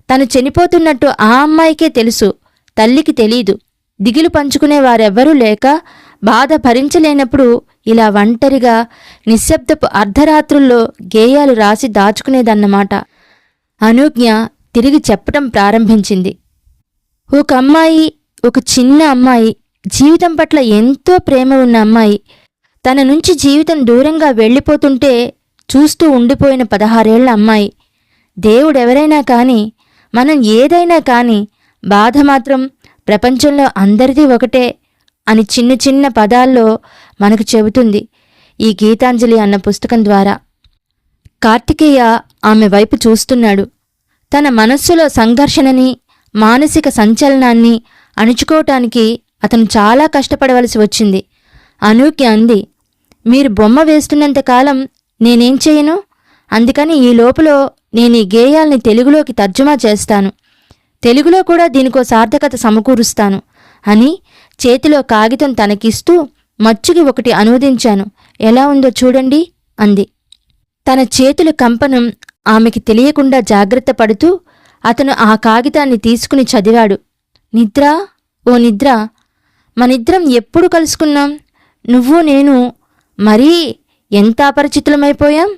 తను చనిపోతున్నట్టు ఆ అమ్మాయికే తెలుసు, తల్లికి తెలీదు. దిగులు పంచుకునేవారెవ్వరూ లేక బాధ భరించలేనప్పుడు ఇలా ఒంటరిగా నిశ్శబ్దపు అర్ధరాత్రుల్లో గేయాలు రాసి దాచుకునేదన్నమాట. అనూజ్ఞ తిరిగి చెప్పటం ప్రారంభించింది. ఒక అమ్మాయి, ఒక చిన్న అమ్మాయి, జీవితం పట్ల ఎంతో ప్రేమ ఉన్న అమ్మాయి, తన నుంచి జీవితం దూరంగా వెళ్ళిపోతుంటే చూస్తూ ఉండిపోయిన 16 ఏళ్ల అమ్మాయి. దేవుడెవరైనా కాని, మనం ఏదైనా కాని, బాధ మాత్రం ప్రపంచంలో అందరిది ఒకటే అని చిన్న చిన్న పదాల్లో మనకు చెబుతుంది ఈ గీతాంజలి అన్న పుస్తకం ద్వారా. కార్తికేయ ఆమె వైపు చూస్తున్నాడు. తన మనస్సులో సంఘర్షణని, మానసిక సంచలనాన్ని అణుచుకోవటానికి అతను చాలా కష్టపడవలసి వచ్చింది. అనూక్య అంది, మీరు బొమ్మ వేస్తున్నంతకాలం నేనేం చేయను? అందుకని ఈ లోపల నేను ఈ గేయాల్ని తెలుగులోకి తర్జుమా చేస్తాను. తెలుగులో కూడా దీనికో సార్థకత సమకూరుస్తాను అని చేతిలో కాగితం తనకిస్తూ మచ్చుకి ఒకటి అనువదించాను. ఎలా ఉందో చూడండి అంది. తన చేతుల కంపనం ఆమెకి తెలియకుండా జాగ్రత్త పడుతూ అతను ఆ కాగితాన్ని తీసుకుని చదివాడు. నిద్ర, ఓ నిద్ర, మనిద్దరం ఎప్పుడు కలుసుకున్నాం? నువ్వు నేను మరీ ఎంత అపరిచితులమైపోయాం.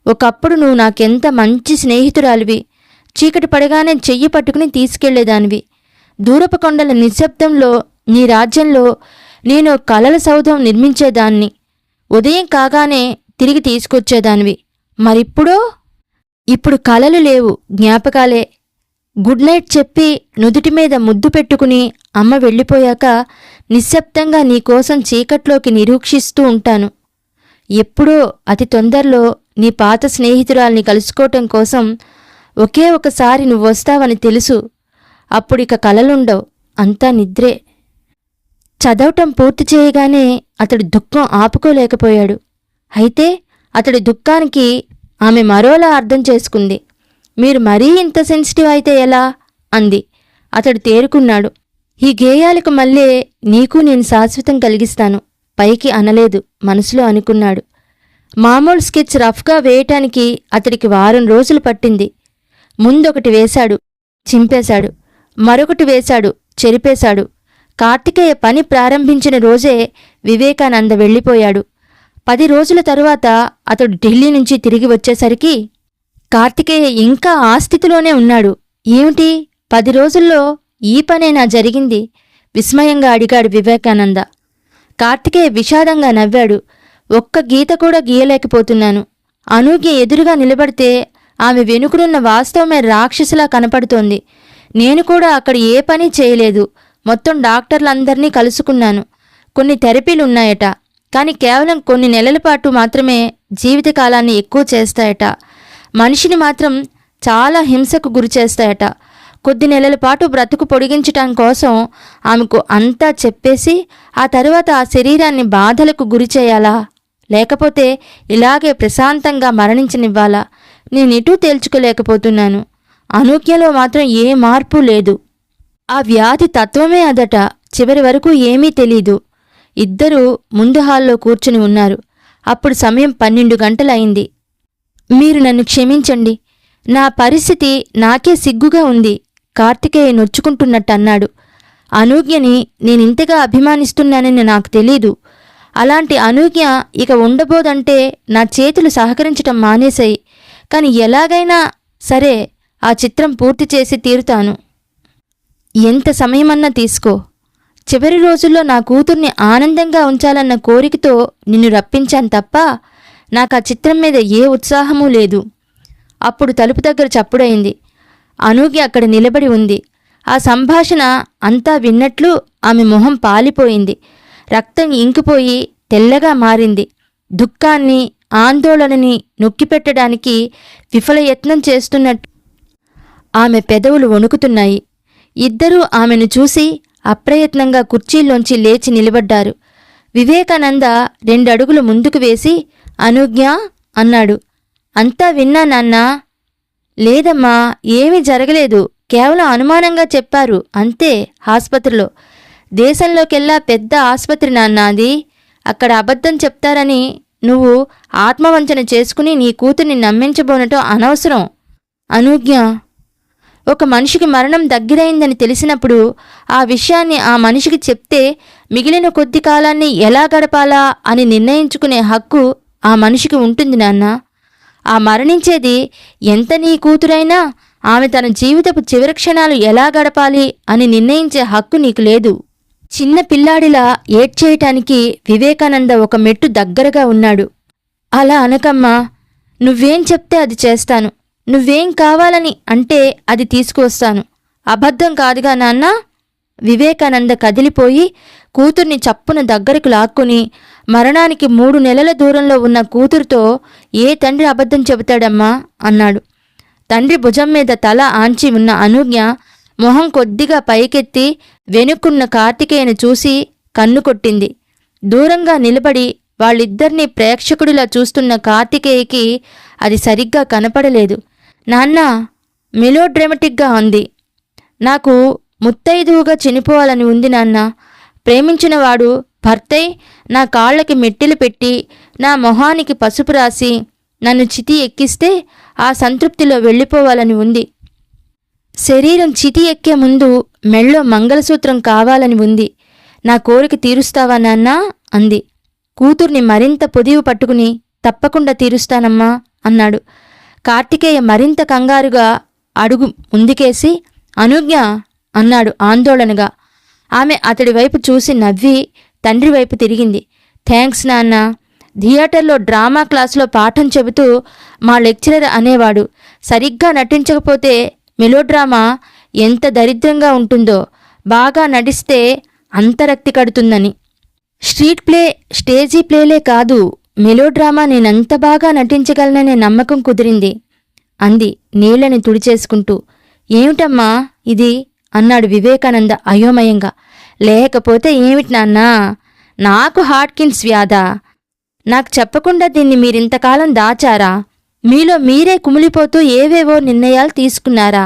ఒకప్పుడు నువ్వు నాకెంత మంచి స్నేహితురాలివి. చీకటి పడగానే చెయ్యి పట్టుకుని తీసుకెళ్లేదానివి. దూరపు కొండల నిశ్శబ్దంలో నీ రాజ్యంలో నేను కలల సౌధం నిర్మించేదాన్ని. ఉదయం కాగానే తిరిగి తీసుకొచ్చేదానివి. మరిప్పుడో? ఇప్పుడు కలలు లేవు, జ్ఞాపకాలే. గుడ్ నైట్ చెప్పి నుదుటి మీద ముద్దు పెట్టుకుని అమ్మ వెళ్ళిపోయాక నిశ్శబ్దంగా నీకోసం చీకట్లోకి నిరీక్షిస్తూ ఉంటాను. ఎప్పుడో అతి తొందరలో నీ పాత స్నేహితురాల్ని కలుసుకోవటం కోసం ఒకే ఒకసారి నువ్వొస్తావని తెలుసు. అప్పుడిక కలలుండవు, అంతా నిద్రే. చదవటం పూర్తి చేయగానే అతడు దుఃఖం ఆపుకోలేకపోయాడు. అయితే అతడి దుఃఖానికి ఆమె మరోలా అర్థం చేసుకుంది. మీరు మరీ ఇంత సెన్సిటివ్ అయితే ఎలా అంది. అతడు తేరుకున్నాడు. ఈ గేయాలకు మళ్ళీ నీకు నేను శాశ్వతం కలిగిస్తాను. పైకి అనలేదు, మనసులో అనుకున్నాడు. మామూలు స్కెచ్ రఫ్గా వేయటానికి అతడికి 1 వారం రోజులు పట్టింది. ముందొకటి వేశాడు, చింపేశాడు. మరొకటి వేశాడు, చెరిపేశాడు. కార్తికేయ పని ప్రారంభించిన రోజే వివేకానంద వెళ్ళిపోయాడు. 10 రోజుల తరువాత అతడు ఢిల్లీ నుంచి తిరిగి వచ్చేసరికి కార్తికేయ ఇంకా ఆ స్థితిలోనే ఉన్నాడు. ఏమిటి, 10 రోజుల్లో ఈ పనేనా జరిగింది? విస్మయంగా అడిగాడు వివేకానంద. కార్తికేయ విషాదంగా నవ్వాడు. ఒక్క గీత కూడా గీయలేకపోతున్నాను. అనూజ్ఞ ఎదురుగా నిలబడితే ఆమె వెనుకనున్న వాస్తవమే రాక్షసులా కనపడుతోంది. నేను కూడా అక్కడ ఏ పని చేయలేదు. మొత్తం డాక్టర్లందర్నీ కలుసుకున్నాను. కొన్ని థెరపీలున్నాయట, కాని కేవలం కొన్ని నెలల పాటు మాత్రమే జీవితకాలాన్ని ఎక్కువ చేస్తాయట. మనిషిని మాత్రం చాలా హింసకు గురిచేస్తాయట. కొద్ది నెలల పాటు బ్రతుకు పొడిగించటం కోసం ఆమెకు అంతా చెప్పేసి ఆ తరువాత ఆ శరీరాన్ని బాధలకు గురిచేయాలా, లేకపోతే ఇలాగే ప్రశాంతంగా మరణించనివ్వాలా? నేనెటూ తేల్చుకోలేకపోతున్నాను. అనూజ్ఞలో మాత్రం ఏ మార్పు లేదు. ఆ వ్యాధి తత్వమే అదట. చివరి వరకు ఏమీ తెలీదు. ఇద్దరూ ముందు హాల్లో కూర్చుని ఉన్నారు. అప్పుడు సమయం 12 గంటలయింది. మీరు నన్ను క్షమించండి, నా పరిస్థితి నాకే సిగ్గుగా ఉంది, కార్తికేయ నొచ్చుకుంటున్నట్టన్నాడు. అనూజ్ఞని నేనింతగా అభిమానిస్తున్నానని నాకు తెలీదు. అలాంటి అనూజ్ఞ ఇక ఉండబోదంటే నా చేతులు సహకరించటం మానేశాయి. కాని ఎలాగైనా సరే ఆ చిత్రం పూర్తి చేసి తీరుతాను. ఎంత సమయమన్నా తీసుకో. చివరి రోజుల్లో నా కూతుర్ని ఆనందంగా ఉంచాలన్న కోరికతో నిన్ను రప్పించాను తప్ప నాకా చిత్రం మీద ఏ ఉత్సాహమూ లేదు. అప్పుడు తలుపు దగ్గర చప్పుడైంది. అనూజ్ఞ అక్కడ నిలబడి ఉంది. ఆ సంభాషణ అంతా విన్నట్లు ఆమె మొహం పాలిపోయింది. రక్తం ఇంకిపోయి తెల్లగా మారింది. దుఃఖాన్ని, ఆందోళనని నొక్కిపెట్టడానికి విఫలయత్నం చేస్తున్నట్టు ఆమె పెదవులు వణుకుతున్నాయి. ఇద్దరూ ఆమెను చూసి అప్రయత్నంగా కుర్చీల్లోంచి లేచి నిలబడ్డారు. వివేకానంద 2 అడుగులు ముందుకు వేసి అనుజ్ఞ అన్నాడు. అంతా విన్నా నాన్నా. లేదమ్మా, ఏమీ జరగలేదు, కేవలం అనుమానంగా చెప్పారు అంతే. ఆస్పత్రిలో, దేశంలోకెల్లా పెద్ద ఆస్పత్రి నాన్నా అది. అక్కడ అబద్ధం చెప్తారని నువ్వు ఆత్మవంచన చేసుకుని నీ కూతుర్ని నమ్మించబోనటం అనవసరం. అనుజ్ఞ, ఒక మనిషికి మరణం దగ్గరైందని తెలిసినప్పుడు ఆ విషయాన్ని ఆ మనిషికి చెప్తే మిగిలిన కొద్ది కాలాన్ని ఎలా గడపాలా అని నిర్ణయించుకునే హక్కు ఆ మనిషికి ఉంటుంది నాన్న. ఆ మరణించేది ఎంత నీ కూతురైనా ఆమె తన జీవితపు చివరి క్షణాలు ఎలా గడపాలి అని నిర్ణయించే హక్కు నీకు లేదు. చిన్న పిల్లాడిలా ఏడ్చేయటానికి వివేకానంద ఒక మెట్టు దగ్గరగా ఉన్నాడు. అలా అనకమ్మా, నువ్వేం చెప్తే అది చేస్తాను. నువ్వేం కావాలని అంటే అది తీసుకువస్తాను. అబద్ధం కాదుగా నాన్నా. వివేకానంద కదిలిపోయి కూతుర్ని చప్పున దగ్గరకు లాక్కుని, మరణానికి 3 నెలల దూరంలో ఉన్న కూతురుతో ఏ తండ్రి అబద్ధం చెబుతాడమ్మా అన్నాడు. తండ్రి భుజం మీద తల ఆంచి ఉన్న అనుజ్ఞ మొహం కొద్దిగా పైకెత్తి వెనుక్కున్న కార్తికేయను చూసి కన్ను కొట్టింది. దూరంగా నిలబడి వాళ్ళిద్దరినీ ప్రేక్షకుడిలా చూస్తున్న కార్తికేయకి అది సరిగ్గా కనపడలేదు. నాన్న, మెలోడ్రామాటిక్గా ఉంది. నాకు ముత్తైదువుగా చనిపోవాలని ఉంది నాన్న. ప్రేమించినవాడు భర్తై నా కాళ్ళకి మెట్టెలు పెట్టి నా మొహానికి పసుపు రాసి నన్ను చితి ఎక్కిస్తే ఆ సంతృప్తిలో వెళ్ళిపోవాలని ఉంది. శరీరం చితి ఎక్కే ముందు మెళ్ళో మంగళసూత్రం కావాలని ఉంది. నా కోరిక తీరుస్తావా నాన్నా అంది. కూతుర్ని మరింత పొదివి పట్టుకుని తప్పకుండా తీరుస్తానమ్మా అన్నాడు. కార్తికేయ మరింత కంగారుగా అడుగు ముందుకేసి అనుజ్ఞ అన్నాడు ఆందోళనగా. ఆమె అతడి వైపు చూసి నవ్వి తండ్రి వైపు తిరిగింది. థ్యాంక్స్ నాన్న. థియేటర్లో డ్రామా క్లాసులో పాఠం చెబుతూ మా లెక్చరర్ అనేవాడు, సరిగ్గా నటించకపోతే మెలోడ్రామా ఎంత దరిద్రంగా ఉంటుందో, బాగా నటిస్తే అంతరక్తి కడుతుందని. స్ట్రీట్ ప్లే, స్టేజీ ప్లేలే కాదు, మెలోడ్రామా నేనంత బాగా నటించగలననే నమ్మకం కుదిరింది అంది నీళ్లని తుడిచేసుకుంటూ. ఏమిటమ్మా ఇది అన్నాడు వివేకానంద అయోమయంగా. లేకపోతే ఏమిటి నాన్నా, నాకు హార్కిన్స్ వ్యాధా? నాకు చెప్పకుండా దీన్ని మీరింతకాలం దాచారా? మీలో మీరే కుమిలిపోతూ ఏవేవో నిర్ణయాలు తీసుకున్నారా?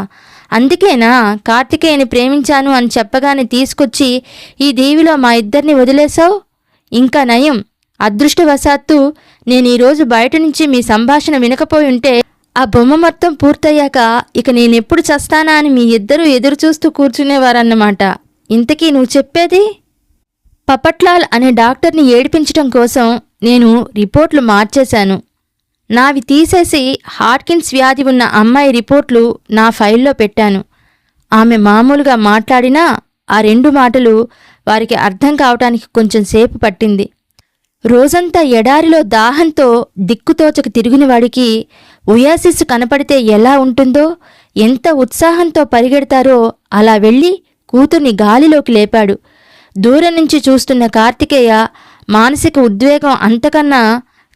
అందుకేనా కార్తికేయని ప్రేమించాను అని చెప్పగానే తీసుకొచ్చి ఈ దీవిలో మా ఇద్దరిని వదిలేశావు? ఇంకా నయం, అదృష్టవశాత్తు నేను ఈరోజు బయట నుంచి మీ సంభాషణ వినకపోయుంటే ఆ బొమ్మ మొత్తం పూర్తయ్యాక ఇక నేనెప్పుడు చస్తానా అని మీ ఇద్దరూ ఎదురుచూస్తూ కూర్చునేవారన్నమాట. ఇంతకీ నువ్వు చెప్పేది? పపట్లాల్ అనే డాక్టర్ని ఏడిపించటం కోసం నేను రిపోర్ట్లు మార్చేశాను. నావి తీసేసి హార్కిన్స్ వ్యాధి ఉన్న అమ్మాయి రిపోర్ట్లు నా ఫైల్లో పెట్టాను. ఆమె మామూలుగా మాట్లాడినా ఆ 2 మాటలు వారికి అర్థం కావటానికి కొంచెం సేపు పట్టింది. రోజంతా ఎడారిలో దాహంతో దిక్కుతోచక తిరిగినవాడికి ఉయాసిస్సు కనపడితే ఎలా ఉంటుందో, ఎంత ఉత్సాహంతో పరిగెడతారో అలా వెళ్ళి కూతుర్ని గాలిలోకి లేపాడు. దూరం నుంచి చూస్తున్న కార్తికేయ మానసిక ఉద్వేగం అంతకన్నా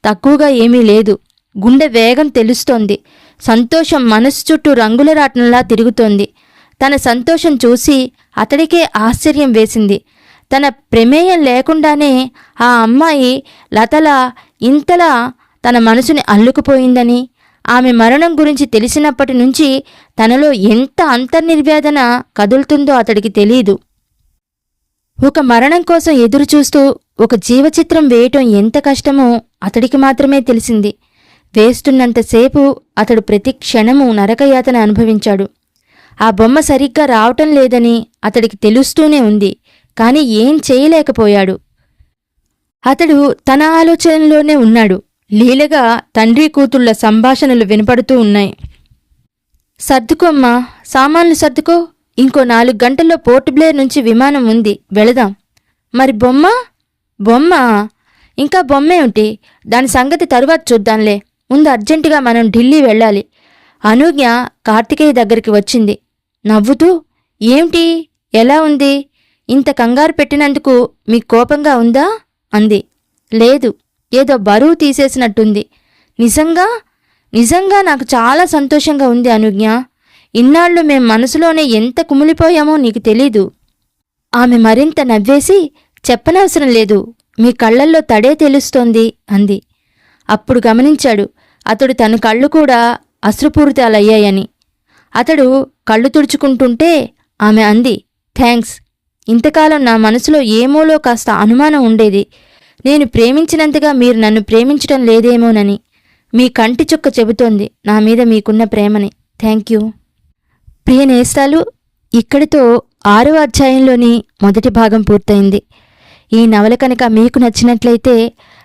తక్కువగా ఏమీ లేదు. గుండె వేగం తెలుస్తోంది. సంతోషం మనసు చుట్టూ రంగుల రాట్నంలా తిరుగుతోంది. తన సంతోషం చూసి అతడికే ఆశ్చర్యం వేసింది. తన ప్రమేయం లేకుండానే ఆ అమ్మాయి లతలా ఇంతలా తన మనసుని అల్లుకుపోయిందని, ఆమె మరణం గురించి తెలిసినప్పటి నుంచి తనలో ఎంత అంతర్నిర్వేదన కదులుతుందో అతడికి తెలీదు. ఒక మరణం కోసం ఎదురుచూస్తూ ఒక జీవచిత్రం వేయటం ఎంత కష్టమో అతడికి మాత్రమే తెలిసింది. వేస్తున్నంతసేపు అతడు ప్రతి క్షణము నరకయాతన అనుభవించాడు. ఆ బొమ్మ సరిగ్గా రావటం లేదని అతడికి తెలుస్తూనే ఉంది. కాని ఏం చేయలేకపోయాడు. అతడు తన ఆలోచనలోనే ఉన్నాడు. లీలగా తండ్రి కూతుళ్ల సంభాషణలు వినపడుతూ ఉన్నాయి. సర్దుకోమ్మా, సామాన్లు సర్దుకో, ఇంకో 4 గంటల్లో పోర్ట్ బ్లేర్ నుంచి విమానం ఉంది, వెళదాం. మరి బొమ్మ? బొమ్మ? ఇంకా బొమ్మేమిటి? దాని సంగతి తరువాత చూద్దాంలే. ముందు అర్జెంటుగా మనం ఢిల్లీ వెళ్ళాలి. అనుజ్ఞ కార్తికేయ దగ్గరికి వచ్చింది నవ్వుతూ. ఏమిటి, ఎలా ఉంది? ఇంత కంగారు పెట్టినందుకు మీకు కోపంగా ఉందా అంది. లేదు, ఏదో బరువు తీసేసినట్టుంది. నిజంగా? నిజంగా నాకు చాలా సంతోషంగా ఉంది అనుజ్ఞ. ఇన్నాళ్ళు మేం మనసులోనే ఎంత కుమిలిపోయామో నీకు తెలీదు. ఆమె మరింత నవ్వేసి, చెప్పనవసరం లేదు, మీ కళ్ళల్లో తడే తెలుస్తోంది అంది. అప్పుడు గమనించాడు అతడు తన కళ్ళు కూడా అశ్రుపూరితాలయ్యాయని. అతడు కళ్ళు తుడుచుకుంటుంటే ఆమె అంది, థ్యాంక్స్. ఇంతకాలం నా మనసులో ఏమోలో కాస్త అనుమానం ఉండేది. నేను ప్రేమించినంతగా మీరు నన్ను ప్రేమించటం లేదేమోనని. మీ కంటి చుక్క చెబుతోంది నా మీద మీకున్న ప్రేమని. Thank you. ప్రియ నేస్తాలు, ఇక్కడితో 6వ అధ్యాయంలోని మొదటి భాగం పూర్తయింది. ఈ నవల కనుక మీకు నచ్చినట్లయితే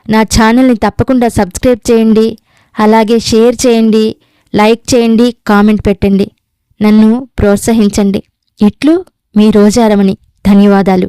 నా ఛానల్ని తప్పకుండా సబ్స్క్రైబ్ చేయండి, అలాగే షేర్ చేయండి, లైక్ చేయండి, కామెంట్ పెట్టండి. నన్ను ప్రోత్సహించండి. ఇట్లు మీ రోజారమణి. ధన్యవాదాలు.